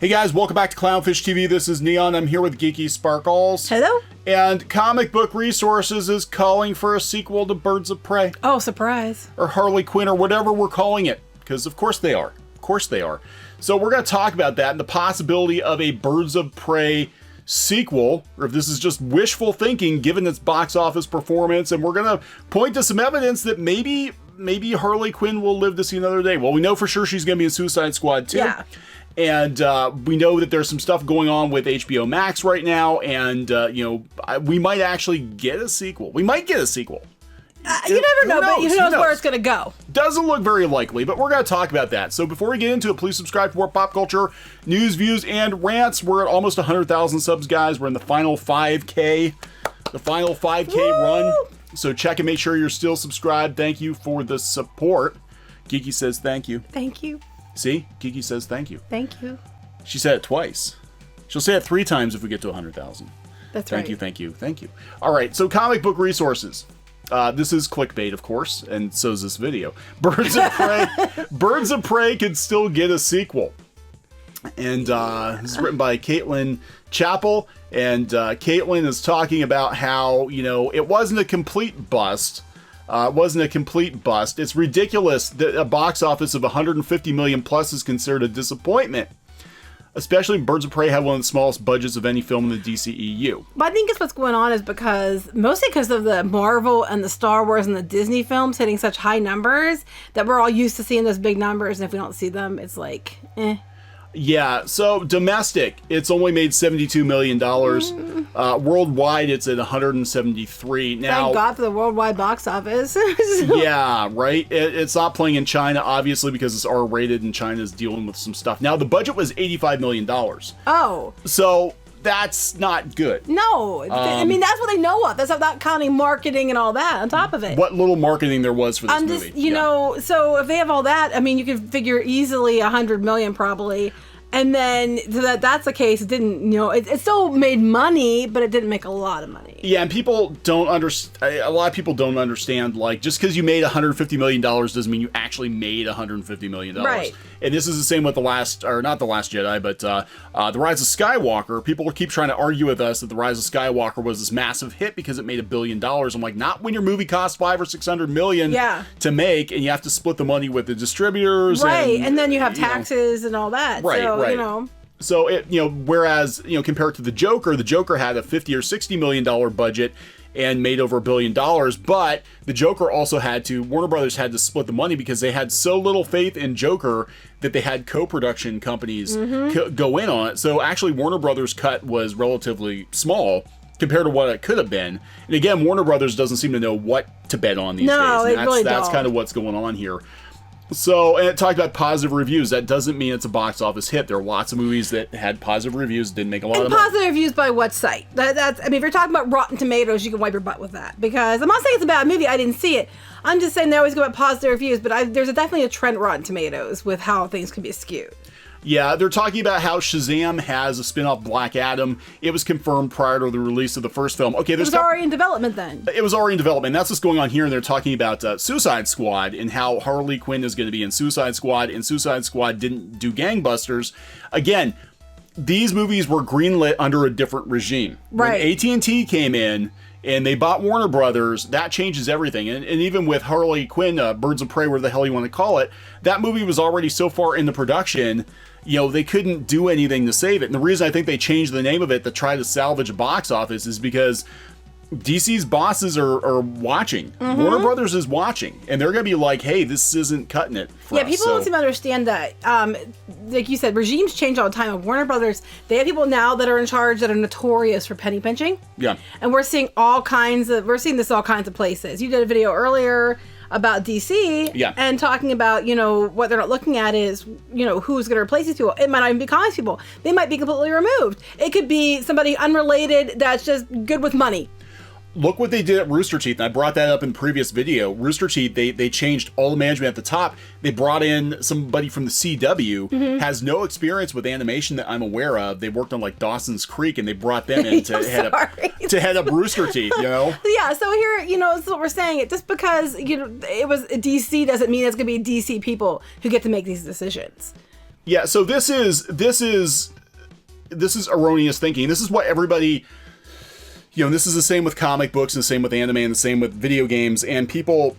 Hey guys, welcome back to Clownfish TV. This is Kneon. I'm here with Geeky Sparkles. Hello. And Comic Book Resources is calling for a sequel to Birds of Prey. Oh, surprise. Or Harley Quinn, or whatever we're calling it. Because of course they are. Of course they are. So we're going to talk about that and the possibility of a Birds of Prey sequel, or if this is just wishful thinking given its box office performance. And we're going to point to some evidence that maybe Harley Quinn will live to see another day. Well, we know for sure she's going to be in Suicide Squad 2. Yeah. And we know that there's some stuff going on with HBO Max right now, and we might actually get a sequel. We might get a sequel. You never know, but who knows where it's going to go. Doesn't look very likely, but we're going to talk about that. So before we get into it, please subscribe for more pop culture, news, views, and rants. We're at almost 100,000 subs, guys. We're in the final 5K. The final 5K run. So check and make sure you're still subscribed. Thank you for the support. Geeky says thank you. Thank you. See? Geeky says thank you. Thank you. She said it twice. She'll say it 3 times if we get to 100,000. That's right. Thank you, thank you, thank you. All right, so Comic Book Resources. This is clickbait, of course, and so is this video. Birds of Prey. Birds of Prey could still get a sequel. And this is written by Caitlin Chappell. And Caitlin is talking about how, it wasn't a complete bust. It's ridiculous that a box office of 150 million plus is considered a disappointment. Especially Birds of Prey had one of the smallest budgets of any film in the DCEU. But I think it's what's going on is mostly because of the Marvel and the Star Wars and the Disney films hitting such high numbers that we're all used to seeing those big numbers, and if we don't see them, it's like, eh. Yeah, so domestic, it's only made $72 million. Worldwide, it's at 173. Now, thank God for the worldwide box office. Yeah, right? It's not playing in China, obviously, because it's R-rated and China's dealing with some stuff. Now, the budget was $85 million. Oh. So that's not good. No. I mean, that's what they know of. That's not counting marketing and all that on top of it. What little marketing there was for this movie. So if they have all that, I mean, you could figure easily 100 million probably. And then, so that's the case, it didn't, it still made money, but it didn't make a lot of money. Yeah, and people don't understand, a lot of people don't understand, like, just because you made $150 million doesn't mean you actually made $150 million. Right. And this is the same with not The Last Jedi, but The Rise of Skywalker. People keep trying to argue with us that The Rise of Skywalker was this massive hit because it made $1 billion. I'm like, not when your movie costs $500 or $600 million to make, and you have to split the money with the distributors. Right, and then you have taxes and all that. Right, so, right. So whereas compared to the Joker had a $50 or $60 million budget and made over $1 billion, but the Joker also Warner Brothers had to split the money because they had so little faith in Joker that they had co-production companies go in on it. So actually Warner Brothers' cut was relatively small compared to what it could have been. And again, Warner Brothers doesn't seem to know what to bet on these days. And that's kind of what's going on here. So, and it talked about positive reviews. That doesn't mean it's a box office hit. There are lots of movies that had positive reviews, didn't make a lot of money. Positive reviews by what site? If you're talking about Rotten Tomatoes, you can wipe your butt with that. Because I'm not saying it's a bad movie. I didn't see it. I'm just saying they always go about positive reviews. But there's definitely a trend Rotten Tomatoes with how things can be skewed. Yeah, they're talking about how Shazam has a spin-off Black Adam. It was confirmed prior to the release of the first film. Okay, it was already in development then. It was already in development. That's what's going on here, and they're talking about Suicide Squad and how Harley Quinn is going to be in Suicide Squad, and Suicide Squad didn't do gangbusters. Again, these movies were greenlit under a different regime. Right. When AT&T came in and they bought Warner Brothers, that changes everything. And even with Harley Quinn, Birds of Prey, whatever the hell you want to call it, that movie was already so far in the production, they couldn't do anything to save it. And the reason I think they changed the name of it to try to salvage a box office is because DC's bosses are watching. Warner Brothers is watching. And they're going to be like, hey, this isn't cutting it for us. People don't seem to understand that. Like you said, regimes change all the time. And Warner Brothers, they have people now that are in charge that are notorious for penny pinching. Yeah. And we're seeing this all kinds of places. You did a video earlier about DC and talking about, what they're not looking at is, who's going to replace these people. It might not even be comics people. They might be completely removed. It could be somebody unrelated that's just good with money. Look what they did at Rooster Teeth, and I brought that up in previous video. Rooster Teeth, they changed all the management at the top. They brought in somebody from the CW, has no experience with animation that I'm aware of. They worked on like Dawson's Creek, and they brought them in to head up Rooster Teeth, Yeah, so here, this is what we're saying. Just because, it was DC doesn't mean it's going to be DC people who get to make these decisions. Yeah, so this is erroneous thinking. This is what everybody, this is the same with comic books and the same with anime and the same with video games, and people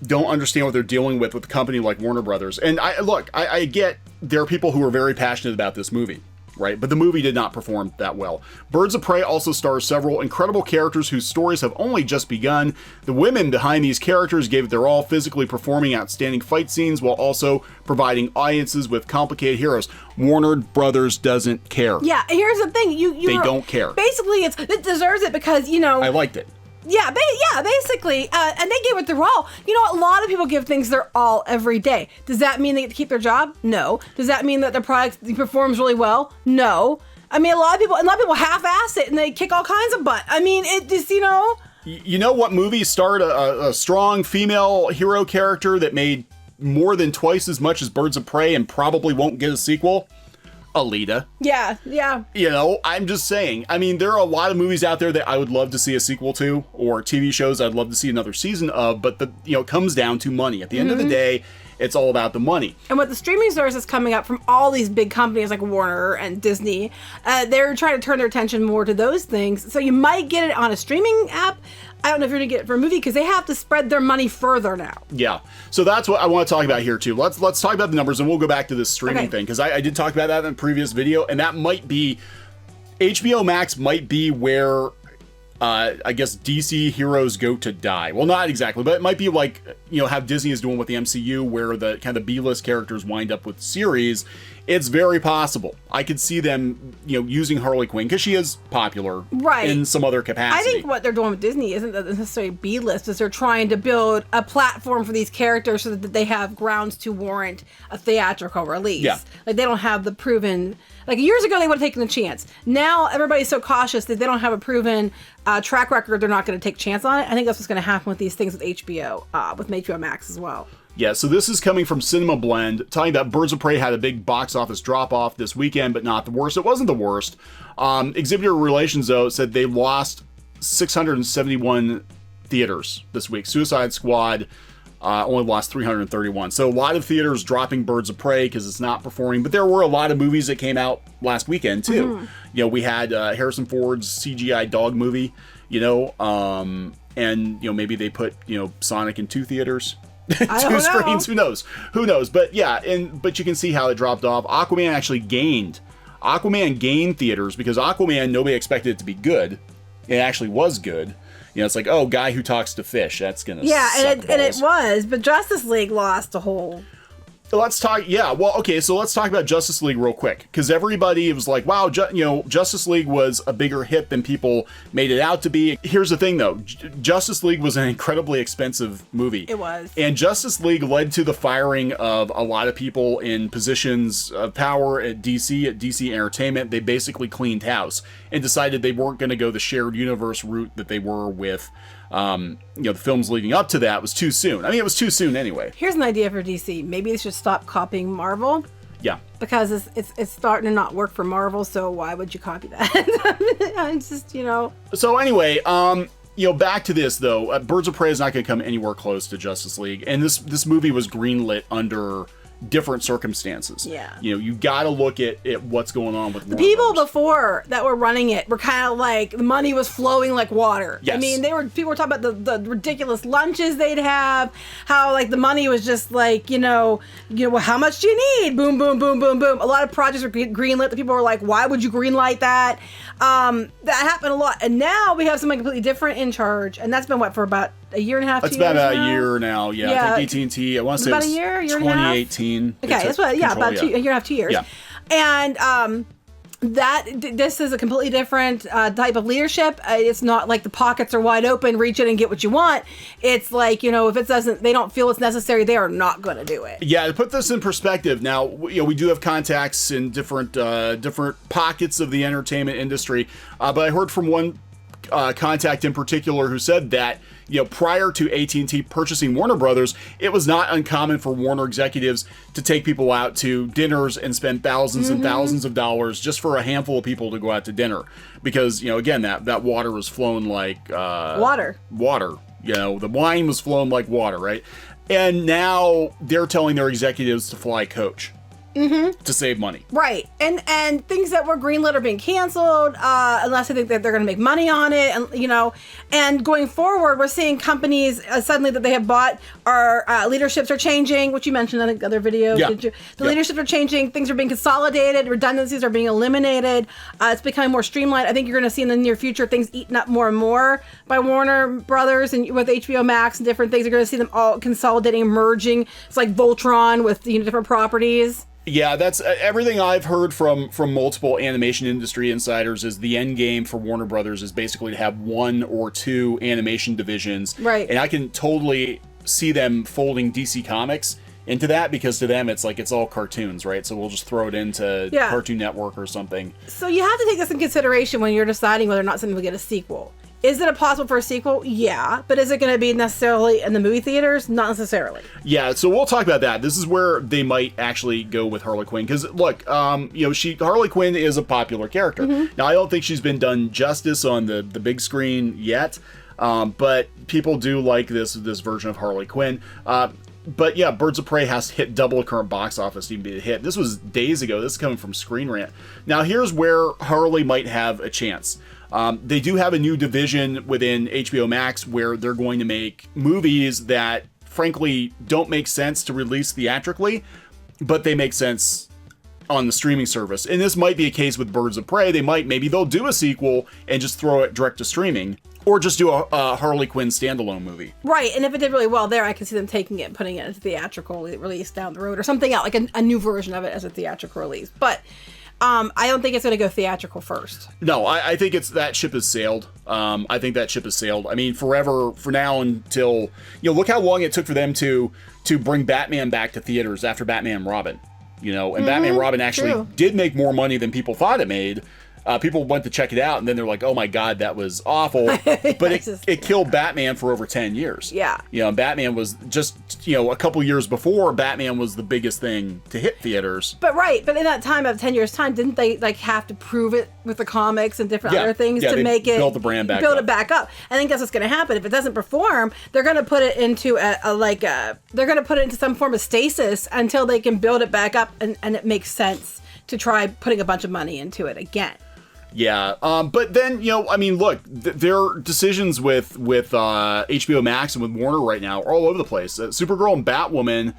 don't understand what they're dealing with a company like Warner Brothers. And I get there are people who are very passionate about this movie, right? But the movie did not perform that well. Birds of Prey also stars several incredible characters whose stories have only just begun. The women behind these characters gave it their all, physically performing outstanding fight scenes while also providing audiences with complicated heroes. Warner Brothers doesn't care. Yeah, here's the thing. They don't care. Basically, it deserves it because, I liked it. Yeah, basically, and they gave it their all. A lot of people give things their all every day. Does that mean they get to keep their job? No. Does that mean that their product performs really well? No. I mean, a lot of people half-ass it and they kick all kinds of butt. I mean, it just, You know what movie starred a strong female hero character that made more than twice as much as Birds of Prey and probably won't get a sequel? Alita. Yeah. I'm just saying. I mean, there are a lot of movies out there that I would love to see a sequel to, or TV shows I'd love to see another season of, but it comes down to money. At the end of the day, it's all about the money. And with the streaming services coming up from all these big companies like Warner and Disney, they're trying to turn their attention more to those things. So you might get it on a streaming app. I don't know if you're going to get it for a movie because they have to spread their money further now. Yeah. So that's what I want to talk about here, too. Let's talk about the numbers, and we'll go back to this streaming thing, because I did talk about that in a previous video, and that might be... HBO Max might be where, I guess, DC heroes go to die. Well, not exactly, but it might be like, how Disney is doing with the MCU, where the kind of B-list characters wind up with series. It's very possible. I could see them, using Harley Quinn because she is popular, in some other capacity. I think what they're doing with Disney isn't necessarily B-list, is they're trying to build a platform for these characters so that they have grounds to warrant a theatrical release. Yeah. Like, they don't have the proven... Like, years ago, they would have taken the chance. Now, everybody's so cautious that they don't have a proven track record. They're not going to take a chance on it. I think that's what's going to happen with these things with HBO, with HBO Max as well. Yeah, so this is coming from Cinema Blend, talking about Birds of Prey had a big box office drop-off this weekend, but not the worst. It wasn't the worst. Exhibitor Relations, though, said they lost 671 theaters this week. Suicide Squad only lost 331. So a lot of theaters dropping Birds of Prey because it's not performing, but there were a lot of movies that came out last weekend, too. We had Harrison Ford's CGI dog movie, and, maybe they put, Sonic in 2 theaters. 2 screens, who knows? But yeah, but you can see how it dropped off. Aquaman actually gained theaters because Aquaman, nobody expected it to be good. It actually was good. It's like, guy who talks to fish, that's gonna suck balls. And it was, but Justice League lost a whole... Let's talk. Yeah, well, okay. So let's talk about Justice League real quick, because everybody was like, "Wow, Justice League was a bigger hit than people made it out to be." Here's the thing, though: Justice League was an incredibly expensive movie. It was, and Justice League led to the firing of a lot of people in positions of power at DC Entertainment. They basically cleaned house and decided they weren't going to go the shared universe route that they were with. The films leading up to that was too soon. I mean, it was too soon anyway. Here's an idea for DC. Maybe they should stop copying Marvel. Yeah. Because it's starting to not work for Marvel, so why would you copy that? It's just, So anyway, back to this, though. Birds of Prey is not going to come anywhere close to Justice League. And this movie was greenlit under different circumstances. Yeah. You got to look at what's going on with the people before that were running it were kind of like the money was flowing like water. Yes. I mean, people were talking about the ridiculous lunches they'd have, how like the money was just like, well, how much do you need? Boom, boom, boom, boom, boom. A lot of projects were greenlit. The people were like, why would you greenlight that? That happened a lot. And now we have something completely different in charge. And that's been what, for about a year and a half, 2 years now? It's been about a year now, yeah. I think AT&T, I want to say about it was a year 2018. Okay, that's what, about a year and a half, 2 years. Yeah. And this is a completely different type of leadership. It's not like the pockets are wide open, reach in and get what you want. It's like, if they don't feel it's necessary, they are not going to do it. Yeah, to put this in perspective, now, we do have contacts in different pockets of the entertainment industry, but I heard from one contact in particular who said that, prior to AT&T purchasing Warner Brothers, it was not uncommon for Warner executives to take people out to dinners and spend thousands and thousands of dollars just for a handful of people to go out to dinner. Because, again, that water was flowing like... water. The wine was flowing like water, right? And now they're telling their executives to fly coach. to save money. Right. And things that were greenlit are being canceled unless I think that they're going to make money on it. And, you know, and going forward, we're seeing companies suddenly that they have bought our leaderships are changing, which you mentioned in the other video. Yeah. The leaderships are changing. Things are being consolidated. Redundancies are being eliminated. It's becoming more streamlined. I think you're going to see in the near future things eaten up more and more by Warner Brothers and with HBO Max and different things. You're going to see them all consolidating, merging. It's like Voltron with, you know, different properties. Yeah, that's everything I've heard from multiple animation industry insiders is the end game for Warner Brothers is basically to have one or two animation divisions. Right. And I can totally see them folding DC Comics into that because to them it's like it's all cartoons, right? So we'll just throw it into Cartoon Network or something. So you have to take this in consideration when you're deciding whether or not something will get a sequel. Is it possible for a sequel? Yeah. But is it going to be necessarily in the movie theaters? Not necessarily. Yeah, so we'll talk about that. This is where they might actually go with Harley Quinn. Because, look, you know, Harley Quinn is a popular character. Now, I don't think she's been done justice on the big screen yet. But people do like this version of Harley Quinn. But yeah, Birds of Prey has to hit double the current box office to even be a hit. This was days ago. This is coming from Screen Rant. Now, here's where Harley might have a chance. They do have a new division within HBO Max where they're going to make movies that, frankly, don't make sense to release theatrically, but they make sense on the streaming service. And this might be a case with Birds of Prey. Maybe they'll do a sequel and just throw it direct to streaming. Or just do a Harley Quinn standalone movie. Right, and if it did really well there, I could see them taking it and putting it as a theatrical release down the road or something else, like a new version of it as a theatrical release. But I don't think it's going to go theatrical first. No, I think that ship has sailed. I think that ship has sailed. I mean, forever, for now until, you know, look how long it took for them to bring Batman back to theaters after Batman and Robin. You know, and Batman and Robin actually did make more money than people thought it made. People went to check it out, and then they're like, "Oh my God, that was awful!" But it killed Batman for over 10 years. Yeah, you know, Batman was just, you know, a couple years before Batman was the biggest thing to hit theaters. But in that time of 10 years' time, didn't they like have to prove it with the comics and different other things to make it build the brand back, it back up? I think that's what's going to happen. If it doesn't perform, they're going to put it into they're going to put it into some form of stasis until they can build it back up, and it makes sense to try putting a bunch of money into it again. Yeah, but then, you know, I mean, look, their decisions with HBO Max and with Warner right now are all over the place. Supergirl and Batwoman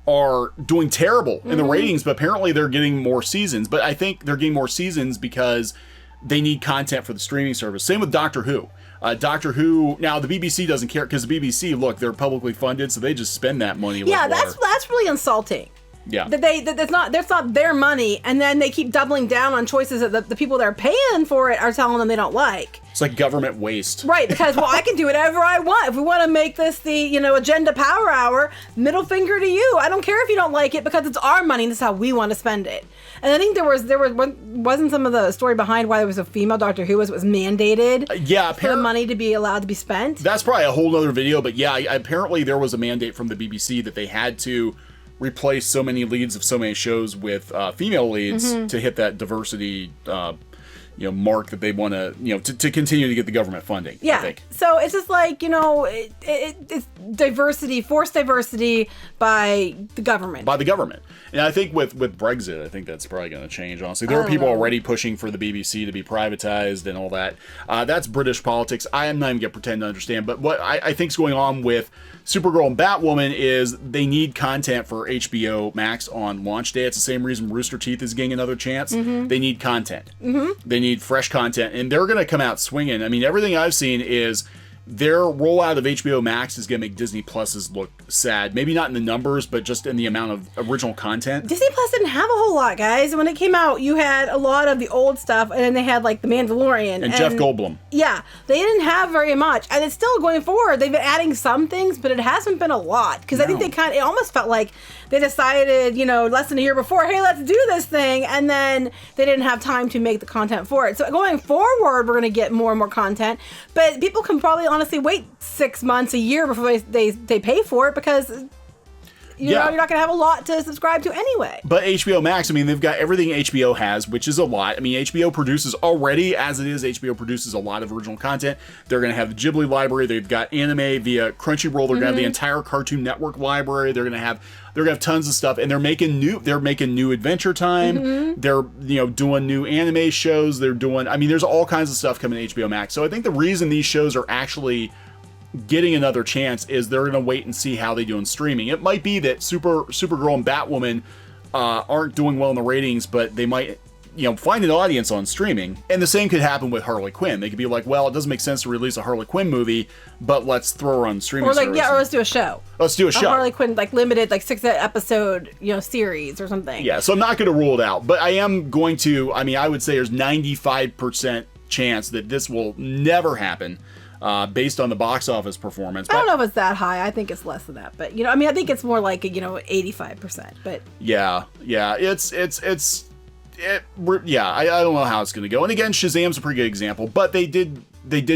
are doing terrible in the ratings, but apparently they're getting more seasons. But I think they're getting more seasons because they need content for the streaming service. Same with Doctor Who. Doctor Who, now the BBC doesn't care because the BBC, look, they're publicly funded, so they just spend that money. Yeah, that's really insulting. Yeah, that's not their money, and then they keep doubling down on choices that the people that are paying for it are telling them they don't like. It's like government waste, right? Because I can do whatever I want. If we want to make this the agenda power hour, middle finger to you. I don't care if you don't like it because it's our money. And this is how we want to spend it. And I think there wasn't some of the story behind why there was a female Doctor Who was mandated. For the money to be allowed to be spent. That's probably a whole other video, but yeah, apparently there was a mandate from the BBC that they had to replace so many leads of so many shows with female leads to hit that diversity mark that they want to continue to get the government funding. Yeah. I think. So it's just like, it's diversity, forced diversity by the government. And I think with Brexit, I think that's probably going to change, honestly. There are people already pushing for the BBC to be privatized and all that. That's British politics. I am not even going to pretend to understand. But what I think is going on with Supergirl and Batwoman is they need content for HBO Max on launch day. It's the same reason Rooster Teeth is getting another chance. They need content. They need fresh content. And they're going to come out swinging. I mean, everything I've seen is their rollout of HBO Max is going to make Disney Pluses look sad. Maybe not in the numbers, but just in the amount of original content. Disney Plus didn't have a whole lot, guys. When it came out, you had a lot of the old stuff, and then they had like The Mandalorian. And Jeff Goldblum. Yeah, they didn't have very much. And it's still going forward. They've been adding some things, but it hasn't been a lot. Because I think it almost felt like they decided, less than a year before, hey, let's do this thing. And then they didn't have time to make the content for it. So going forward, we're going to get more and more content. But people can probably honestly wait 6 months, a year before they pay for it because you're not going to have a lot to subscribe to anyway. But HBO Max, I mean, they've got everything HBO has, which is a lot. I mean, HBO produces already, as it is, HBO produces a lot of original content. They're going to have the Ghibli library. They've got anime via Crunchyroll. They're going to have the entire Cartoon Network library. They're going to have tons of stuff, and they're making new Adventure Time. They're doing new anime shows. There's all kinds of stuff coming to HBO Max. So I think the reason these shows are actually getting another chance is they're going to wait and see how they do in streaming. It might be that Supergirl and Batwoman aren't doing well in the ratings, but they might find an audience on streaming. And the same could happen with Harley Quinn. They could be like, well, it doesn't make sense to release a Harley Quinn movie, but let's throw her on streaming services. Or let's do a show. Let's do a show. Harley Quinn, limited, 6-episode, series or something. Yeah, so I'm not going to rule it out, but I am going to, I would say there's 95% chance that this will never happen. Based on the box office performance. I don't know if it's that high. I think it's less than that. But, I think it's more like, 85%. But yeah, I don't know how it's going to go. And again, Shazam's a pretty good example, but they did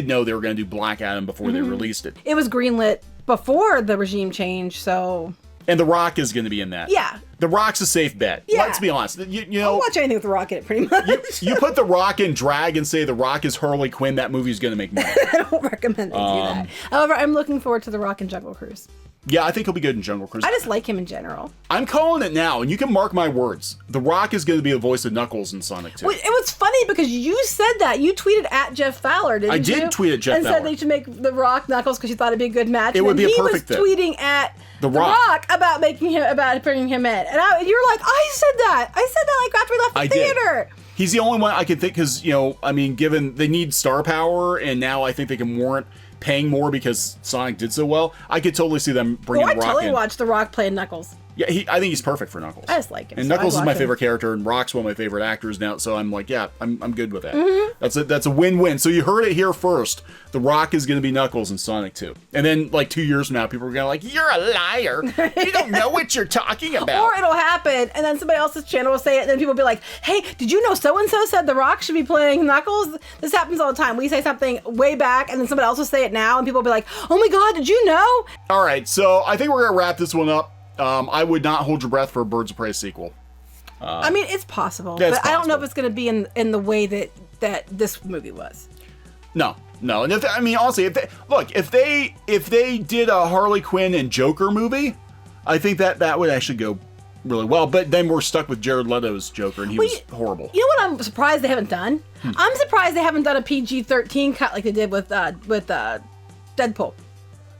know they were going to do Black Adam before they released it. It was greenlit before the regime change, so... And The Rock is going to be in that. Yeah. The Rock's a safe bet. Yeah. Let's be honest. I'll watch anything with The Rock in it, pretty much. You put The Rock in drag and say The Rock is Harley Quinn, that movie's going to make money. I don't recommend they do that. However, I'm looking forward to The Rock in Jungle Cruise. Yeah, I think he'll be good in Jungle Cruise. I just like him in general. I'm calling it now, and you can mark my words. The Rock is going to be the voice of Knuckles in Sonic 2. It was funny because you said that. You tweeted at Jeff Fowler, didn't you? I did tweet at Jeff Fowler. And said they should make The Rock Knuckles because you thought it'd be a good match. It would be a perfect fit. He was tweeting at The Rock about bringing him in. And you're like, I said that. I said that after we left the theater. Did. He's the only one I can think because, given they need star power, and now I think they can warrant paying more because Sonic did so well. I could totally see them bringing The Rock in. I totally watched The Rock playing Knuckles. Yeah, I think he's perfect for Knuckles. I just like him. And Knuckles is my favorite character, and Rock's one of my favorite actors now. So I'm like, yeah, I'm good with that. Mm-hmm. That's a win-win. So you heard it here first. The Rock is going to be Knuckles in Sonic 2. And then 2 years from now, people are going to you're a liar. You don't know what you're talking about. Or it'll happen, and then somebody else's channel will say it, and then people will be like, hey, did you know so-and-so said The Rock should be playing Knuckles? This happens all the time. We say something way back, and then somebody else will say it now, and people will be like, oh my God, did you know? All right, so I think we're going to wrap this one up. I would not hold your breath for a Birds of Prey sequel. It's possible, but I don't know if it's going to be in the way that this movie was. No. And honestly, if they did a Harley Quinn and Joker movie, I think that would actually go really well. But then we're stuck with Jared Leto's Joker, and he was horrible. You know what I'm surprised they haven't done? I'm surprised they haven't done a PG-13 cut like they did with Deadpool.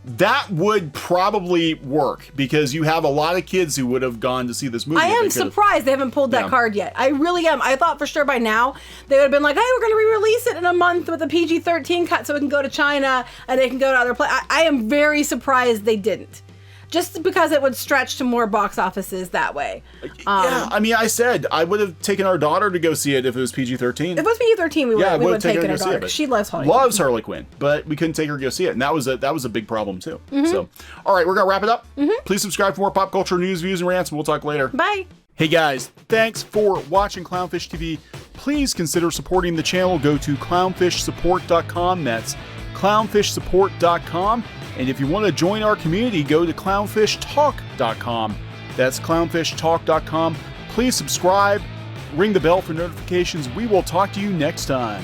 That would probably work because you have a lot of kids who would have gone to see this movie. I am surprised they haven't pulled that card yet. I really am. I thought for sure by now they would have been like, hey, we're going to re-release it in a month with a PG-13 cut so it can go to China and they can go to other places. I am very surprised they didn't. Just because it would stretch to more box offices that way. I said I would have taken our daughter to go see it if it was PG-13. If it was PG-13, we would have taken our daughter. She loves Harley Quinn, but we couldn't take her to go see it, and that was a big problem too. Mm-hmm. So, all right, we're gonna wrap it up. Mm-hmm. Please subscribe for more pop culture news, views, and rants. And we'll talk later. Bye. Hey guys, thanks for watching Clownfish TV. Please consider supporting the channel. Go to clownfishsupport.com. That's clownfishsupport.com. And if you want to join our community, go to clownfishtalk.com. That's clownfishtalk.com. Please subscribe, ring the bell for notifications. We will talk to you next time.